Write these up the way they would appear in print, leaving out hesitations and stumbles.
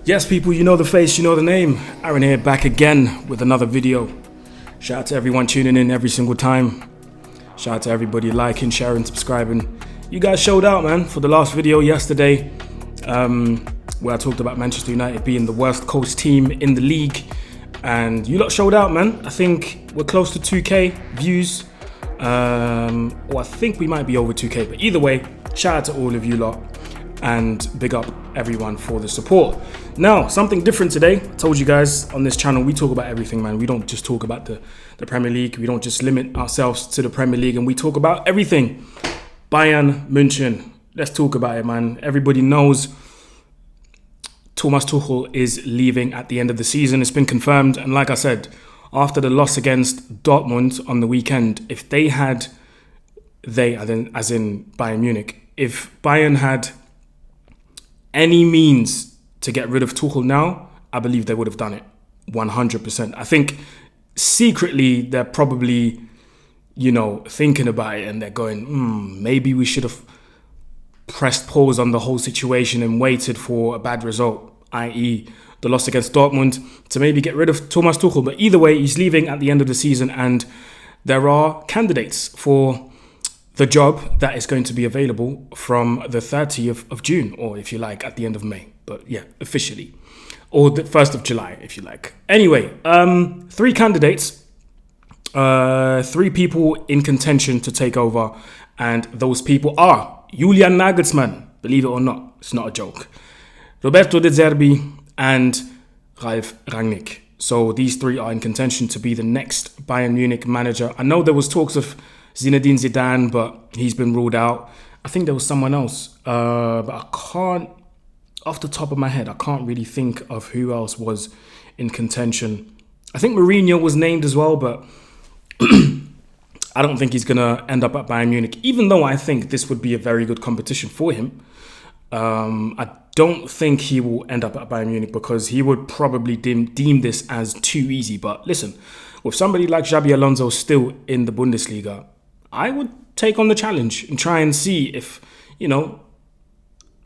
Yes, people, you know the face, you know the name. Aaron here, back again with another video. Shout out to everyone tuning in every single time. Shout out to everybody liking, sharing, subscribing. You guys showed out, man, for the last video yesterday, where I talked about Manchester United being the worst coached team in the league. And you lot showed out, man. I think we're close to 2K views. Or I think we might be over 2K. But either way, shout out to all of you lot. And big up everyone for the support. Now, something different today. I told you guys on this channel, we talk about everything, man. We don't just talk about the Premier League. We don't just limit ourselves to the Premier League, and we talk about everything. Bayern Munich. Let's talk about it, man. Everybody knows Thomas Tuchel is leaving at the end of the season. It's been confirmed. And like I said, after the loss against Dortmund on the weekend, if they had, as in Bayern Munich, if Bayern had any means to get rid of Tuchel now, I believe they would have done it 100%. I think secretly they're probably, thinking about it and they're going, maybe we should have pressed pause on the whole situation and waited for a bad result, i.e. the loss against Dortmund, to maybe get rid of Thomas Tuchel. But either way, he's leaving at the end of the season and there are candidates for the job that is going to be available from the 30th of June, or if you like, at the end of May. But yeah, officially. Or the 1st of July, if you like. Anyway, 3 candidates, 3 people in contention to take over. And those people are Julian Nagelsmann, believe it or not, it's not a joke. Roberto de Zerbi and Ralf Rangnick. So these 3 are in contention to be the next Bayern Munich manager. I know there was talks of Zinedine Zidane, but he's been ruled out. I think there was someone else, but I can't, off the top of my head, I can't really think of who else was in contention. I think Mourinho was named as well, but I don't think he's going to end up at Bayern Munich, even though I think this would be a very good competition for him. I don't think he will end up at Bayern Munich because he would probably deem this as too easy. But listen, with somebody like Xabi Alonso still in the Bundesliga, I would take on the challenge and try and see if,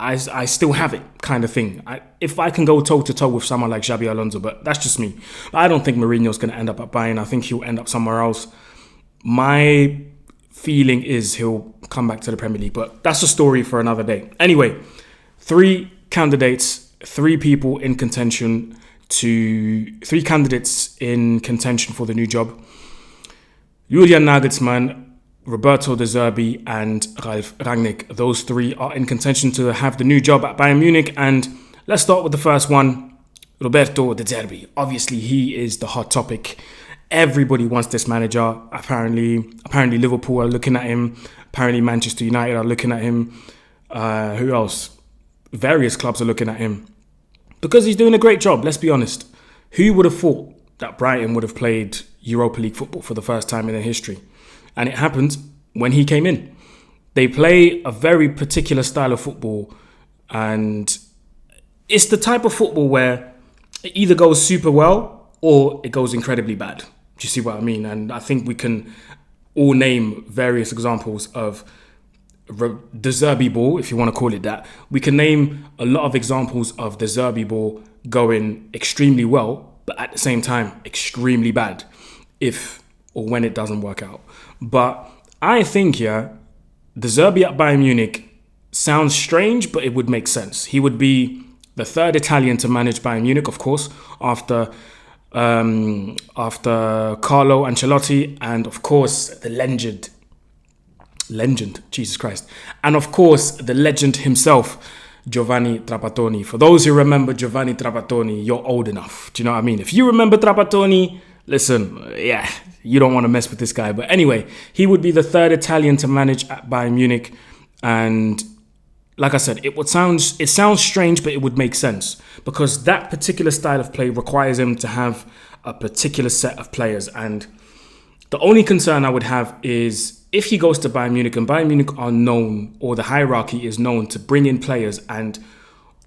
I still have it, kind of thing. If I can go toe-to-toe with someone like Xabi Alonso, but that's just me. But I don't think Mourinho's going to end up at Bayern. I think he'll end up somewhere else. My feeling is he'll come back to the Premier League, but that's a story for another day. Anyway, 3 candidates, 3 people in contention 3 candidates in contention for the new job. Julian Nagelsmann, Roberto de Zerbi and Ralf Rangnick. Those 3 are in contention to have the new job at Bayern Munich. And let's start with the first one, Roberto de Zerbi. Obviously, he is the hot topic. Everybody wants this manager. Apparently Liverpool are looking at him. Apparently Manchester United are looking at him. Who else? Various clubs are looking at him. Because he's doing a great job, let's be honest. Who would have thought that Brighton would have played Europa League football for the first time in their history? And it happened when he came in. They play a very particular style of football. And it's the type of football where it either goes super well or it goes incredibly bad. Do you see what I mean? And I think we can all name various examples of the Zerbi ball, if you want to call it that. We can name a lot of examples of the Zerbi ball going extremely well, but at the same time, extremely bad, if or when it doesn't work out. But I think, the Zerbi at Bayern Munich sounds strange, but it would make sense. He would be the 3rd Italian to manage Bayern Munich, of course, after Carlo Ancelotti, and of course, the legend, Jesus Christ. And of course, the legend himself, Giovanni Trapattoni. For those who remember Giovanni Trapattoni, you're old enough. Do you know what I mean? If you remember Trapattoni, listen, you don't want to mess with this guy. But anyway, he would be the 3rd Italian to manage at Bayern Munich. And like I said, it sounds strange, but it would make sense. Because that particular style of play requires him to have a particular set of players. And the only concern I would have is if he goes to Bayern Munich, and Bayern Munich are known, or the hierarchy is known, to bring in players and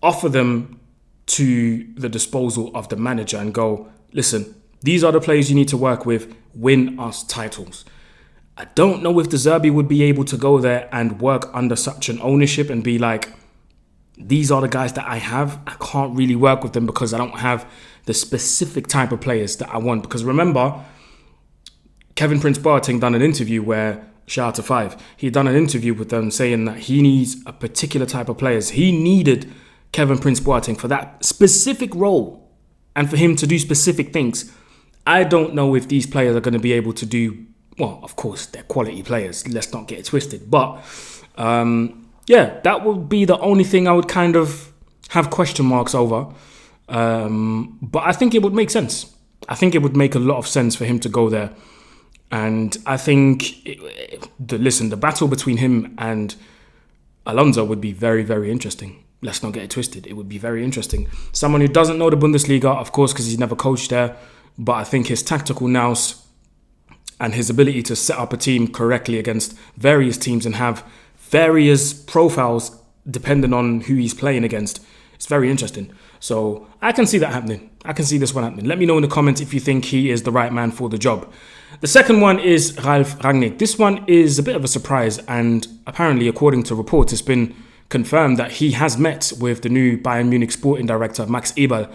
offer them to the disposal of the manager and go, listen, these are the players you need to work with, win us titles. I don't know if De Zerbi would be able to go there and work under such an ownership and be like, these are the guys that I have. I can't really work with them because I don't have the specific type of players that I want. Because remember, Kevin Prince Boateng done an interview where, shout out to Five, he done an interview with them saying that he needs a particular type of players. He needed Kevin Prince Boateng for that specific role and for him to do specific things. I don't know if these players are going to be able to do, well, of course, they're quality players. Let's not get it twisted. But, yeah, that would be the only thing I would kind of have question marks over. But I think it would make sense. I think it would make a lot of sense for him to go there. And I think, the battle between him and Alonso would be very, very interesting. Let's not get it twisted. It would be very interesting. Someone who doesn't know the Bundesliga, of course, because he's never coached there. But I think his tactical nous and his ability to set up a team correctly against various teams and have various profiles depending on who he's playing against, it's very interesting. So I can see that happening. I can see this one happening. Let me know in the comments if you think he is the right man for the job. The second one is Ralf Rangnick. This one is a bit of a surprise, and apparently, according to reports, it's been confirmed that he has met with the new Bayern Munich sporting director, Max Eberl,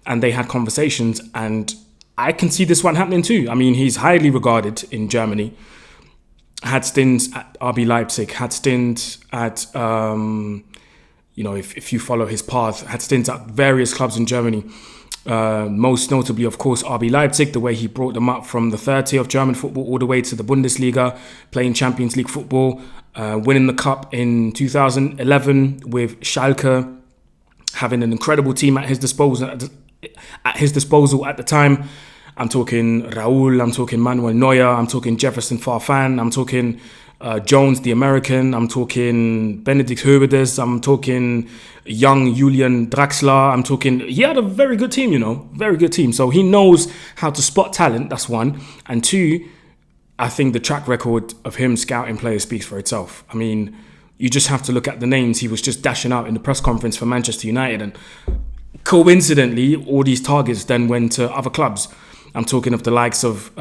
and they had conversations, and I can see this one happening too. I mean, he's highly regarded in Germany. Had stints at RB Leipzig, had stints at, if you follow his path, had stints at various clubs in Germany. Most notably, of course, RB Leipzig, the way he brought them up from the third tier of German football all the way to the Bundesliga, playing Champions League football, winning the cup in 2011 with Schalke, having an incredible team at his disposal at the time. I'm talking Raul, I'm talking Manuel Neuer, I'm talking Jefferson Farfan, I'm talking Jones, the American, I'm talking Benedikt Höwedes, I'm talking young Julian Draxler, he had a very good team, very good team. So he knows how to spot talent, that's one. And two, I think the track record of him scouting players speaks for itself. I mean, you just have to look at the names he was just dashing out in the press conference for Manchester United, and coincidentally, all these targets then went to other clubs. I'm talking of the likes of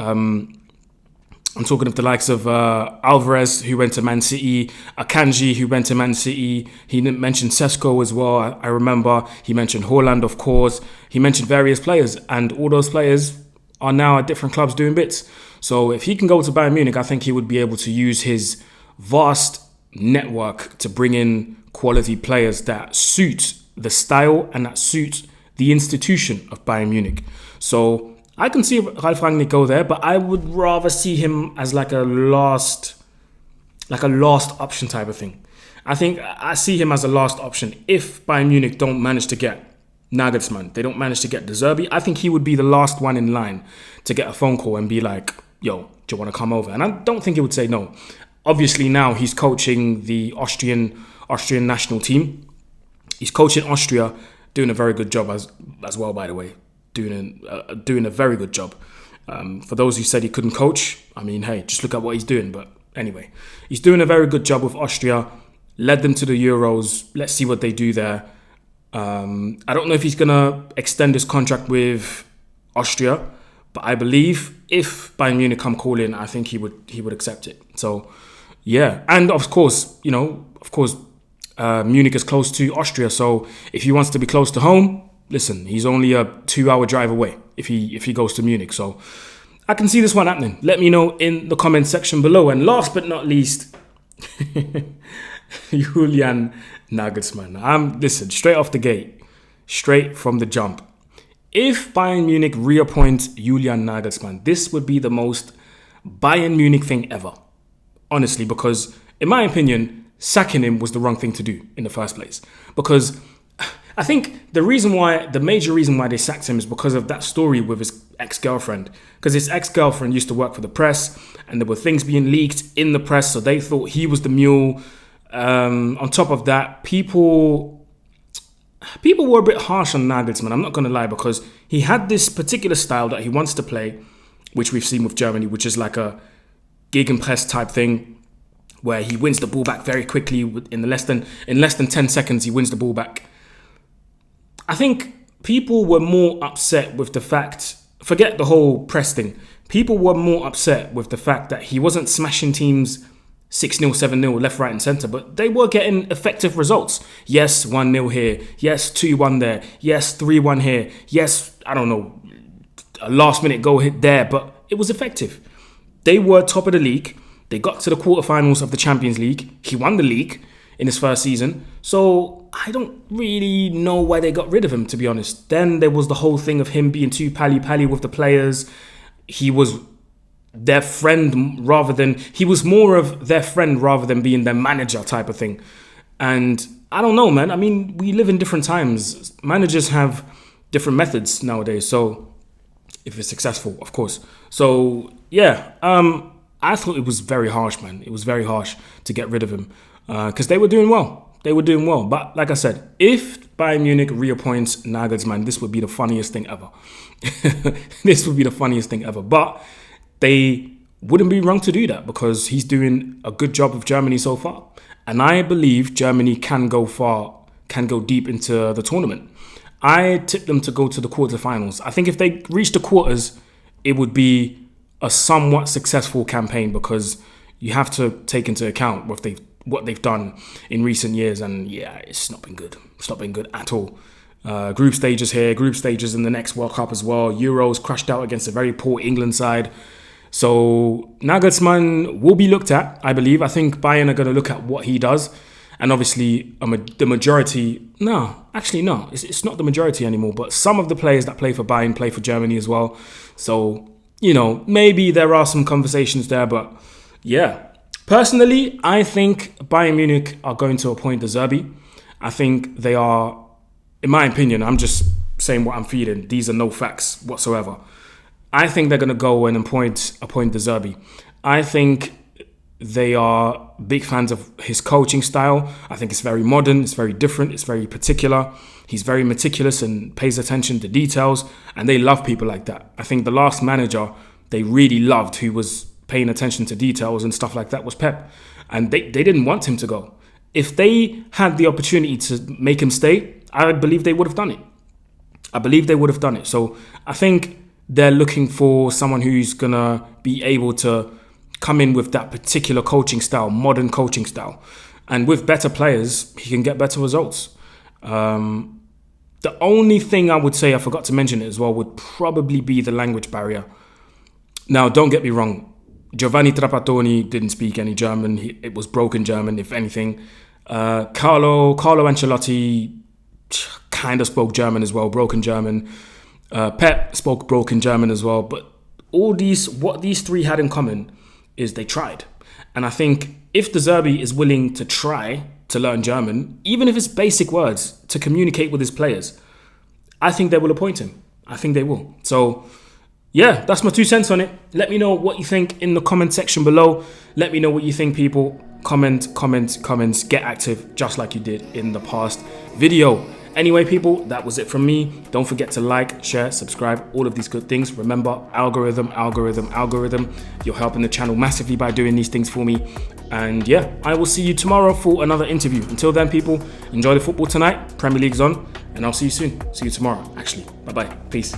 Alvarez, who went to Man City, Akanji, who went to Man City. He mentioned Sesko as well. I remember he mentioned Haaland, of course. He mentioned various players, and all those players are now at different clubs doing bits. So if he can go to Bayern Munich, I think he would be able to use his vast network to bring in quality players that suit the style and that suit the institution of Bayern Munich. So I can see Ralf Rangnick go there, but I would rather see him as like a last option type of thing. I think I see him as a last option. If Bayern Munich don't manage to get Nagelsmann, they don't manage to get Zerbi, I think he would be the last one in line to get a phone call and be like, yo, do you want to come over? And I don't think he would say no. Obviously now he's coaching the Austrian national team. He's coaching Austria, doing a very good job as well, by the way. Doing a very good job. For those who said he couldn't coach, I mean, hey, just look at what he's doing. But anyway, he's doing a very good job with Austria. Led them to the Euros. Let's see what they do there. I don't know if he's going to extend his contract with Austria, but I believe if Bayern Munich come calling, I think he would accept it. So, yeah. And of course, Munich is close to Austria. So if he wants to be close to home, listen, he's only a 2-hour drive away if he goes to Munich. So I can see this one happening. Let me know in the comment section below. And last but not least, Julian Nagelsmann. Listen, straight off the gate, straight from the jump. If Bayern Munich reappoints Julian Nagelsmann, this would be the most Bayern Munich thing ever. Honestly, because in my opinion, sacking him was the wrong thing to do in the first place. Because I think the major reason why they sacked him is because of that story with his ex-girlfriend. Because his ex-girlfriend used to work for the press, and there were things being leaked in the press, so they thought he was the mule. On top of that, people were a bit harsh on Nagelsmann, I'm not going to lie, because he had this particular style that he wants to play, which we've seen with Germany, which is like a gegenpress type thing, where he wins the ball back very quickly. In less than 10 seconds, he wins the ball back. I think people were more upset with the fact, forget the whole press thing, people were more upset with the fact that he wasn't smashing teams 6-0, 7-0, left, right, and centre, but they were getting effective results. Yes, 1-0 here. Yes, 2-1 there. Yes, 3-1 here. Yes, I don't know, a last-minute goal hit there, but it was effective. They were top of the league. They got to the quarterfinals of the Champions League. He won the league in his first season. So I don't really know why they got rid of him, to be honest. Then there was the whole thing of him being too pally-pally with the players. He was their friend rather than... He was more of their friend rather than being their manager type of thing. And I don't know, man. I mean, we live in different times. Managers have different methods nowadays. So if it's successful, of course. So yeah, I thought it was very harsh, man. It was very harsh to get rid of him because they were doing well. They were doing well. But like I said, if Bayern Munich reappoints Nagelsmann, this would be the funniest thing ever. This would be the funniest thing ever. But they wouldn't be wrong to do that because he's doing a good job of Germany so far. And I believe Germany can go far, can go deep into the tournament. I tipped them to go to the quarterfinals. I think if they reach the quarters, it would be a somewhat successful campaign because you have to take into account what they've done in recent years. And yeah, it's not been good. It's not been good at all. Group stages here, group stages in the next World Cup as well. Euros crushed out against a very poor England side. So Nagelsmann will be looked at, I believe. I think Bayern are going to look at what he does. And obviously, the majority... No, actually, no. It's not the majority anymore. But some of the players that play for Bayern play for Germany as well. So, you know, maybe there are some conversations there. But yeah. Personally, I think Bayern Munich are going to appoint the Zerbi. I think they are... In my opinion, I'm just saying what I'm feeling. These are no facts whatsoever. I think they're going to go and appoint the Zerbi. I think they are big fans of his coaching style. I think it's very modern, it's very different, it's very particular. He's very meticulous and pays attention to details, and they love people like that. I think the last manager they really loved, who was paying attention to details and stuff like that, was Pep. And they didn't want him to go. If they had the opportunity to make him stay, I believe they would have done it. I believe they would have done it. So I think they're looking for someone who's going to be able to come in with that particular coaching style, modern coaching style. And with better players, he can get better results. The only thing I would say, I forgot to mention it as well, would probably be the language barrier. Now, don't get me wrong. Giovanni Trapattoni didn't speak any German. It was broken German, if anything. Carlo Ancelotti kind of spoke German as well, broken German. Pep spoke broken German as well. But what these three had in common is they tried. And I think if the Zerbi is willing to try to learn German, even if it's basic words, to communicate with his players, I think they will appoint him. I think they will. So, yeah, that's my 2 cents on it. Let me know what you think in the comment section below. Let me know what you think, people. Comments. Get active, just like you did in the past video. Anyway, people, that was it from me. Don't forget to like, share, subscribe, all of these good things. Remember, algorithm. You're helping the channel massively by doing these things for me. And yeah, I will see you tomorrow for another interview. Until then, people, enjoy the football tonight. Premier League's on, and I'll see you soon. See you tomorrow, actually. Bye-bye. Peace.